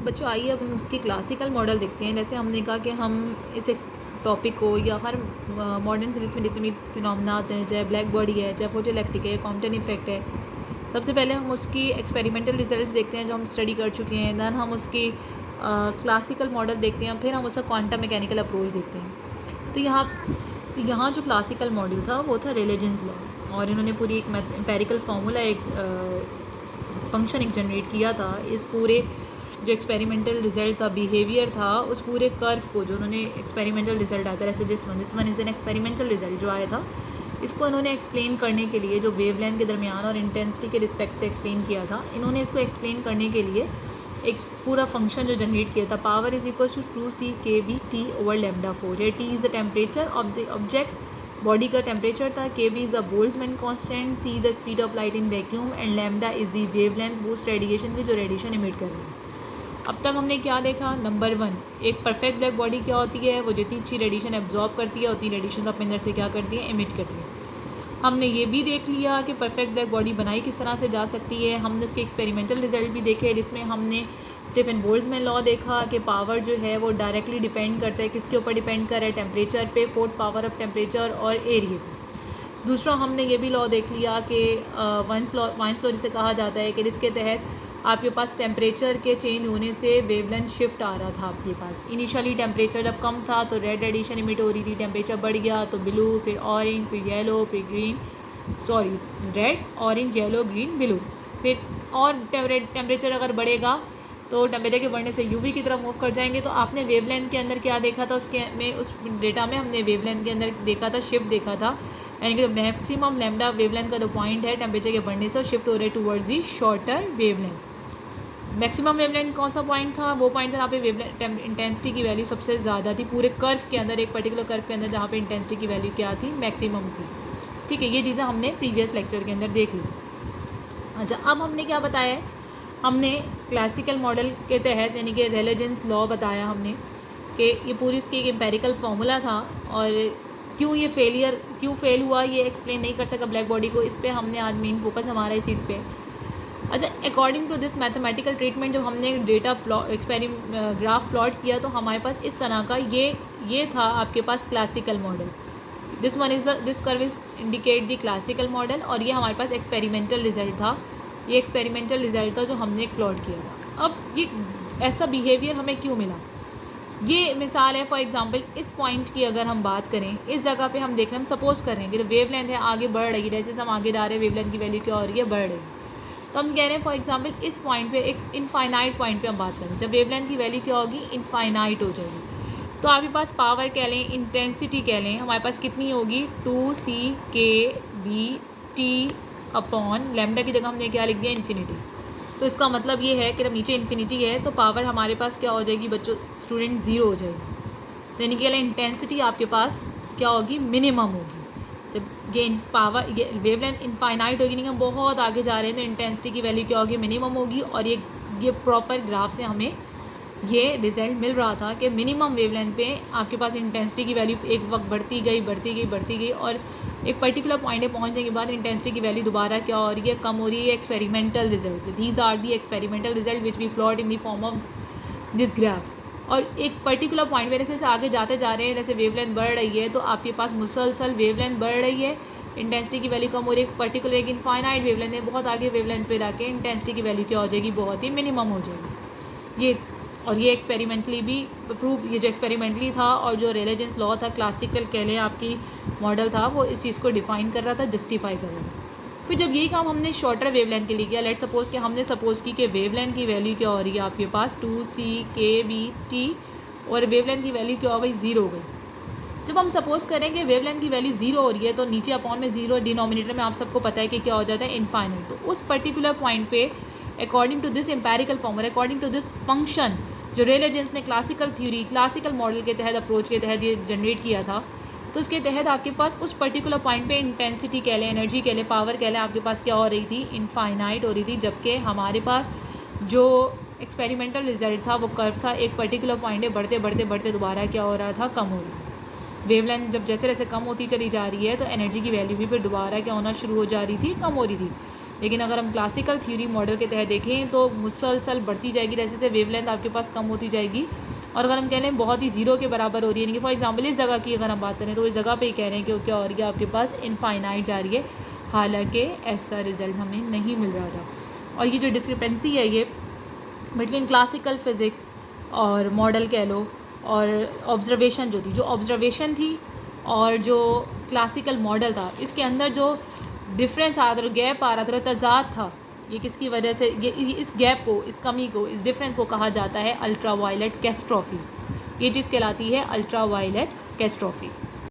बच्चों आइए अब हम इसकी क्लासिकल मॉडल देखते हैं। जैसे हमने कहा कि हम इस टॉपिक को या हर मॉडर्न फिजिक्स में जितने भी फिनोमेनास हैं, चाहे ब्लैक बॉडी है, चाहे फोटोइलेक्ट्रिक है, कॉम्पटन इफेक्ट है, सबसे पहले हम उसकी एक्सपेरिमेंटल रिजल्ट्स देखते हैं जो हम स्टडी कर चुके हैं। दैन हम उसकी क्लासिकल मॉडल देखते हैं, फिर हम उसका क्वांटम मैकेनिकल अप्रोच देखते हैं। तो यहाँ जो क्लासिकल मॉडल था वो था रेलेजेंस लॉ, और इन्होंने पूरी एक एम्पेरिकल फार्मूला एक फंक्शन एक जनरेट किया था। इस पूरे जो एक्सपेरिमेंटल रिजल्ट था, बिहेवियर था, उस पूरे कर्व को जो उन्होंने एक्सपेरिमेंटल रिजल्ट आता है, जैसे this one is an experimental result जो आया था, इसको इन्होंने एक्सप्लेन करने के लिए जो वेवलेंथ के दरमियान और इंटेंसिटी के रिस्पेक्ट से एक्सप्लेन किया था, इन्होंने इसको एक्सप्लेन करने के लिए एक पूरा फंक्शन जो जनरेट किया था, power is equal to 2c kB over λ4। ये t is the temperature of the object, body का टेम्परेचर था, kB is the Boltzmann constant, c the speed of light in vacuum and lambda is the wavelength boost radiation की जो radiation emit कर रही है। अब तक हमने क्या देखा? नंबर 1, एक परफेक्ट ब्लैक बॉडी क्या होती है? वो जितनी अच्छी रेडिएशन एब्जॉर्ब करती है उतनी रेडिएशन अपने अंदर से क्या करती है? इमिट करती है। हमने ये भी देख लिया कि परफेक्ट ब्लैक बॉडी बनाई किस तरह से जा सकती है। हमने इसके एक्सपेरिमेंटल रिजल्ट भी देखे, जिसमें हमने स्टीफन बोल्ट्जमैन लॉ देखा कि पावर जो है वो डायरेक्टली डिपेंड करता है, किसके ऊपर डिपेंड कर रहा है? टेम्परेचर पे, 4th पावर ऑफ टेम्परेचर और एरिया पे। दूसरा हमने ये भी लॉ देख लिया कि वाइन्स लॉ जिसे कहा जाता है कि जिसके तहत आपके पास टेम्परेचर के चेंज होने से वेवलेंथ शिफ्ट आ रहा था आपके पास। इनिशियली टेम्परेचर जब कम था तो रेड रेडिएशन इमिट हो रही थी, टेम्परेचर बढ़ गया तो ब्लू, फिर ऑरेंज, फिर येलो, फिर green, red, orange, yellow, green, blue. फिर और टेम्परेचर अगर बढ़ेगा तो टेम्परेचर के बढ़ने से यूवी की तरफ मूव कर जाएंगे। तो आपने वेवलेंथ के अंदर क्या देखा था? उस डेटा में हमने वेवलेंथ के अंदर देखा था, शिफ्ट देखा था, यानी कि मैक्सिमम लैम्डा वेवलेंथ का जो पॉइंट है टेम्परेचर के बढ़ने से शिफ्ट हो रहे towards the shorter wavelength. Maximum wavelength कौन सा पॉइंट था? वो पॉइंट था जहाँ पे वेवलेंथ इंटेंसिटी की वैल्यू सबसे ज़्यादा थी पूरे कर्व के अंदर, एक पर्टिकुलर कर्व के अंदर, जहाँ पे इंटेंसिटी की वैल्यू क्या थी? मैक्सिमम थी। ठीक है, ये चीज़ें हमने प्रीवियस लेक्चर के अंदर देख ली। अच्छा, अब हमने क्या बताया है? हमने क्लासिकल मॉडल के तहत यानी कि रेलेजेंस लॉ बताया हमने कि ये पूरी इसकी एक एम्पेरिकल फार्मूला था, और क्यों फेल हुआ ये एक्सप्लेन नहीं कर सका ब्लैक बॉडी को, इस पर हमने आज मेन फोकस हमारा इस चीज़ पे। अच्छा, according to this mathematical treatment जब हमने डेटा ग्राफ प्लॉट किया तो हमारे पास इस तरह का ये था आपके पास classical model. This curve is indicate the classical model, और ये हमारे पास एक्सपेरिमेंटल रिजल्ट था। ये एक्सपेरिमेंटल रिजल्ट था जो हमने प्लॉट किया था। अब ये ऐसा बिहेवियर हमें क्यों मिला? ये मिसाल है, फॉर एग्जांपल इस पॉइंट की अगर हम बात करें, इस जगह पे हम देख रहे हैं, हम सपोज कर रहे हैं कि वेवलेंथ है आगे बढ़ रही है, जैसे हम आगे जा रहे हैं वेवलेंथ की वैल्यू क्या हो रही है? बढ़ रही है। तो हम कह रहे हैं फॉर एग्जांपल इस पॉइंट पे, एक इनफाइनाइट पॉइंट पे हम बात करें, जब वेवलेंथ की वैल्यू क्या होगी? इनफाइनाइट हो जाएगी। तो आपके पास पावर कह लें, इंटेंसिटी कह लें, हमारे पास कितनी होगी? 2c kBt अपॉन लैम्डा की जगह हमने क्या लिख दिया? इन्फिनिटी। तो इसका मतलब ये है कि जब नीचे इन्फिनिटी है तो पावर हमारे पास क्या हो जाएगी बच्चों? स्टूडेंट, ज़ीरो हो जाएगी। तो यानी कि इंटेंसिटी आपके पास क्या होगी? मिनिमम होगी। जब ये वेवलेंथ इनफाइनाइट होगी, नहीं हम बहुत आगे जा रहे हैं, तो इंटेंसिटी की वैल्यू क्या होगी? मिनिमम होगी। और ये प्रॉपर ग्राफ से हमें ये रिजल्ट मिल रहा था कि मिनिमम वेवलेंथ पे आपके पास इंटेंसिटी की वैल्यू एक वक्त बढ़ती गई, और एक पर्टिकुलर पॉइंट पे पहुंचने के बाद इंटेंसिटी की वैल्यू दोबारा क्या हो रही है? कम हो रही है। Experimental result, these are the experimental result which we plot in the form of this graph. और एक पर्टिकुलर पॉइंट पे जैसे आगे जाते जा रहे हैं, जैसे वेवलेंथ बढ़ रही है तो आपके पास मुसलसल वेवलेंथ बढ़ रही है, इंटेंसिटी की वैल्यू कम हो रही है। पर्टिकुलर एक इनफाइनाइट वेवलेंथ है, बहुत आगे वेवलेंथ पे जाके इंटेंसिटी की वैल्यू क्या हो जाएगी? बहुत ही मिनिमम हो जाएगी। ये एक्सपेरिमेंटली भी प्रूफ, ये जो एक्सपेरिमेंटली था और जो रेलेजेंस लॉ था, क्लासिकल कह लें आपकी मॉडल था, वो इस चीज़ को डिफाइन कर रहा था, जस्टिफाई कर रहा था। फिर जब यही काम हमने शॉर्टर वेवलेंथ के लिए किया, लेट सपोज कि हमने सपोज की कि वेवलेंथ की वैल्यू क्या हो रही है आपके पास? 2c kBt, और वेवलेंथ की वैल्यू क्या हो गई? 0 हो गई। जब हम सपोज करें कि वेवलेंथ की वैल्यू 0 हो रही है तो नीचे अपॉन में 0, डिनोमिनेटर में आप सबको पता है कि क्या हो जाता है? इनफाइनाइट। तो उस पर्टिकुलर पॉइंट पे according to this empirical formula, according to this function जो रेलेजेंस ने क्लासिकल मॉडल के तहत, अप्रोच के तहत ये जनरेट किया था, तो उसके तहत आपके पास उस पर्टिकुलर पॉइंट पे इंटेंसिटी कह लें, एनर्जी कह लें, पावर कह लें, आपके पास क्या हो रही थी? इनफाइनाइट हो रही थी। जबकि हमारे पास जो एक्सपेरिमेंटल रिजल्ट था वो कर्व था, एक पर्टिकुलर पॉइंट है, बढ़ते दोबारा क्या हो रहा था? कम हो रहा था। वेवलेंथ जब जैसे जैसे कम होती चली जा रही है तो एनर्जी की वैल्यू भी फिर दोबारा क्या होना शुरू हो जा रही थी? कम हो रही थी। लेकिन अगर हम क्लासिकल थ्योरी मॉडल के तहत देखें तो मुसलसल बढ़ती जाएगी, जैसे जैसे वेवलेंथ आपके पास कम होती जाएगी। और अगर हम कह लें बहुत ही ज़ीरो के बराबर हो रही है, यानी कि फॉर एग्जांपल इस जगह की अगर हम बात करें तो इस जगह पे ही कह रहे हैं कि क्या हो रही है, आपके पास इनफाइनाइट जा रही है, हालांकि ऐसा रिजल्ट हमें नहीं मिल रहा था। और ये जो डिस्क्रिपेंसी है ये बिटवीन क्लासिकल फिज़िक्स और मॉडल कह लो, और ऑब्जर्वेशन जो ऑब्जर्वेशन थी और जो क्लासिकल मॉडल था, इसके अंदर जो डिफरेंस आ रहा था, गैप आ रहा था, तजाद था, ये किसकी वजह से, ये इस गैप को, इस कमी को, इस डिफरेंस को कहा जाता है अल्ट्रा वायलेट कैस्ट्रॉफी। ये चीज़ कहलाती है अल्ट्रा वायलेट कैस्ट्रॉफी।